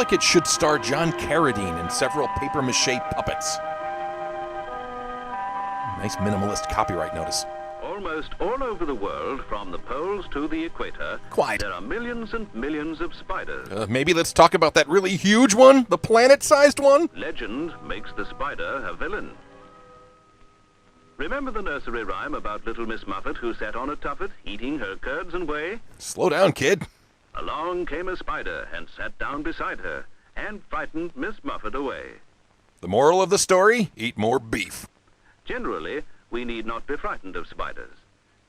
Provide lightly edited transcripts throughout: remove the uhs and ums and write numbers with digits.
like it should star John Carradine and several papier-mâché puppets. Nice minimalist copyright notice. Almost all over the world, from the poles to the equator, Quiet. there are millions and millions of spiders. Maybe let's talk about that really huge one? The planet-sized one? Legend makes the spider a villain. Remember the nursery rhyme about little Miss Muffet who sat on a tuffet, eating her curds and whey? Slow down, kid. Along came a spider and sat down beside her and frightened Miss Muffet away. The moral of the story? Eat more beef. Generally, we need not be frightened of spiders.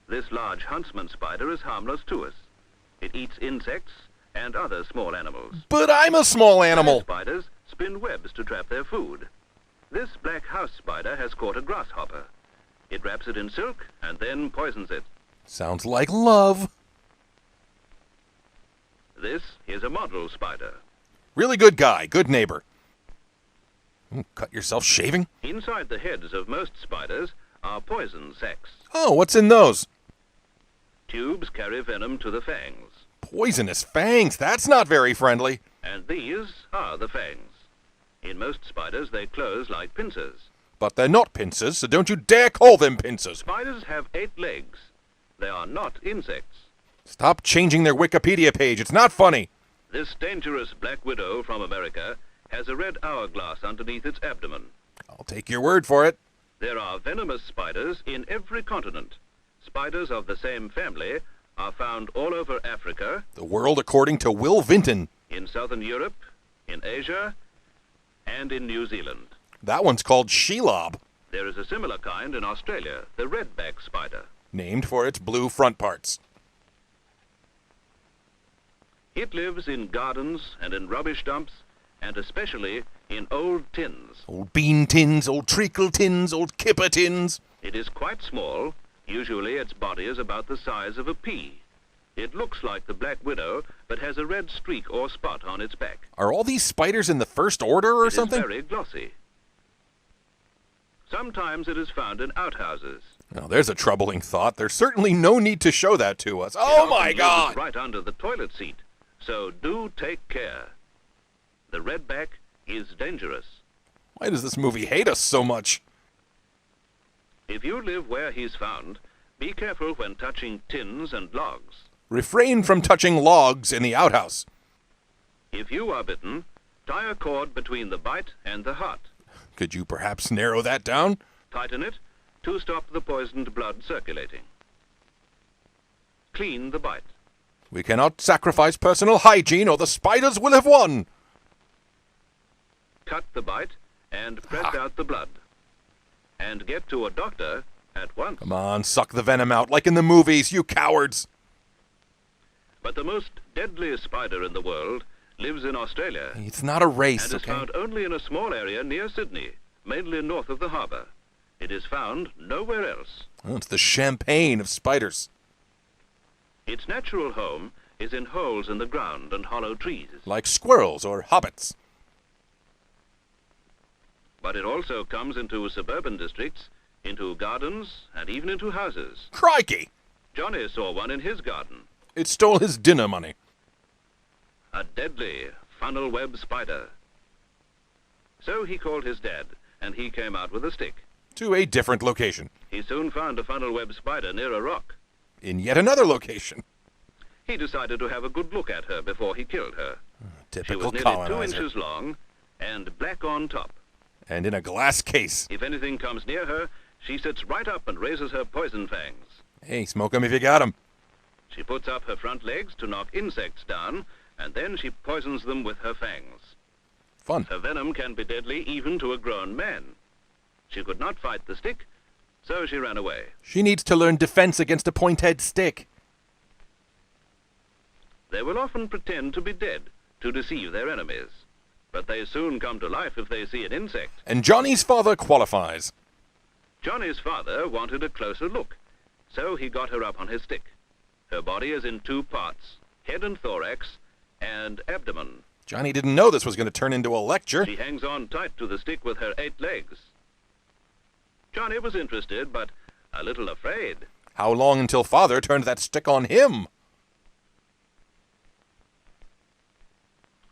This large huntsman spider is harmless to us. It eats insects and other small animals. But I'm a small animal. Spiders spin webs to trap their food. This black house spider has caught a grasshopper. It wraps it in silk and then poisons it. Sounds like love. This is a model spider. Really good guy, good neighbor. Cut yourself shaving? Inside the heads of most spiders are poison sacs. Oh, what's in those? Tubes carry venom to the fangs. Poisonous fangs. That's not very friendly. And these are the fangs. In most spiders, they close like pincers. But they're not pincers, so don't you dare call them pincers. Spiders have 8 legs. They are not insects. Stop changing their Wikipedia page. It's not funny. This dangerous black widow from America has a red hourglass underneath its abdomen. I'll take your word for it. There are venomous spiders in every continent. Spiders of the same family are found all over Africa, The world according to Will Vinton. in southern Europe, in Asia, and in New Zealand. That one's called Shelob, There is a similar kind in Australia, the redback spider. named for its blue front parts. It lives in gardens and in rubbish dumps, and especially in old tins. Old bean tins, old treacle tins, old kipper tins. It is quite small. Usually its body is about the size of a pea. It looks like the black widow, but has a red streak or spot on its back. Are all these spiders in the first order or something? It is very glossy. Sometimes it is found in outhouses. Now, there's a troubling thought. There's certainly no need to show that to us. It Oh often my lives God! right under the toilet seat. So do take care. The redback is dangerous. Why does this movie hate us so much? If you live where he's found, be careful when touching tins and logs. Refrain from touching logs in the outhouse. If you are bitten, tie a cord between the bite and the heart. Could you perhaps narrow that down? Tighten it to stop the poisoned blood circulating. Clean the bite. We cannot sacrifice personal hygiene or the spiders will have won. Cut the bite and press out the blood. And get to a doctor at once. Come on, suck the venom out like in the movies, you cowards. But the most deadliest spider in the world lives in Australia It's not a race, and is okay? found only in a small area near Sydney, mainly north of the harbour. It is found nowhere else. Oh, it's the champagne of spiders. Its natural home is in holes in the ground and hollow trees. Like squirrels or hobbits. But it also comes into suburban districts, into gardens, and even into houses. Crikey! Johnny saw one in his garden. It stole his dinner money. A deadly funnel web spider. So he called his dad, and he came out with a stick. To a different location. He soon found a funnel web spider near a rock. In yet another location. He decided to have a good look at her before he killed her. She Typical was nearly 2 colonizer. inches long and black on top. And in a glass case. If anything comes near her, she sits right up and raises her poison fangs. Hey, smoke 'em if you got 'em. She puts up her front legs to knock insects down, and then she poisons them with her fangs. Fun. Her venom can be deadly even to a grown man. She could not fight the stick, so she ran away. She needs to learn defense against a pointed stick. They will often pretend to be dead to deceive their enemies, but they soon come to life if they see an insect. And Johnny's father qualifies. Johnny's father wanted a closer look, so he got her up on his stick. Her body is in 2 parts, head and thorax, and abdomen. Johnny didn't know this was going to turn into a lecture. She hangs on tight to the stick with her 8 legs. Johnny was interested, but a little afraid. How long until father turned that stick on him?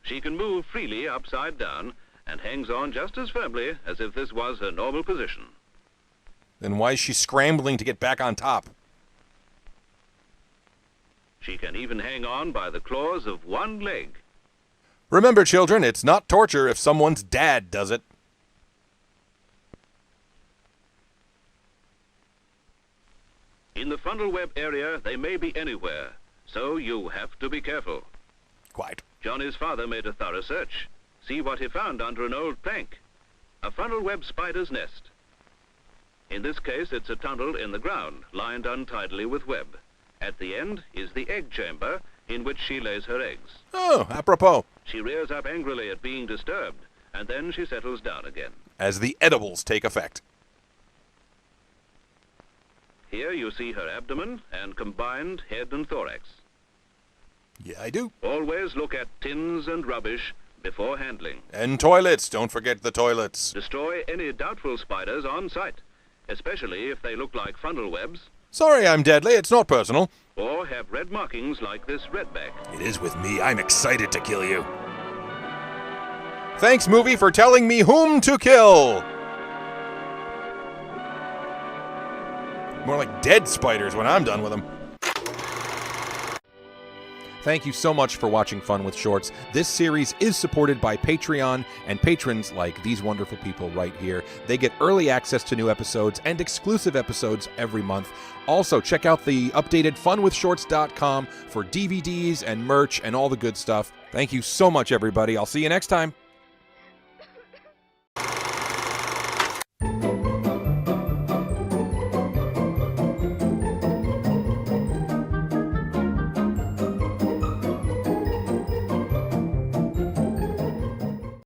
She can move freely upside down and hangs on just as firmly as if this was her normal position. Then why is she scrambling to get back on top? She can even hang on by the claws of one leg. Remember, children, it's not torture if someone's dad does it. In the funnel web area, they may be anywhere, so you have to be careful. Quite. Johnny's father made a thorough search. See what he found under an old plank. A funnel web spider's nest. In this case, it's a tunnel in the ground, lined untidily with web. At the end is the egg chamber in which she lays her eggs. Oh, apropos. She rears up angrily at being disturbed, and then she settles down again. As the edibles take effect. Here you see her abdomen and combined head and thorax. Yeah, I do. Always look at tins and rubbish before handling. And toilets. Don't forget the toilets. Destroy any doubtful spiders on sight, especially if they look like funnel webs Sorry I'm deadly. It's not personal. or have red markings like this redback. It is with me. I'm excited to kill you. Thanks, movie, for telling me whom to kill. More like dead spiders when I'm done with them. Thank you so much for watching Fun with Shorts. This series is supported by Patreon and patrons like these wonderful people right here. They get early access to new episodes and exclusive episodes every month. Also, check out the updated funwithshorts.com for DVDs and merch and all the good stuff. Thank you so much, everybody. I'll see you next time.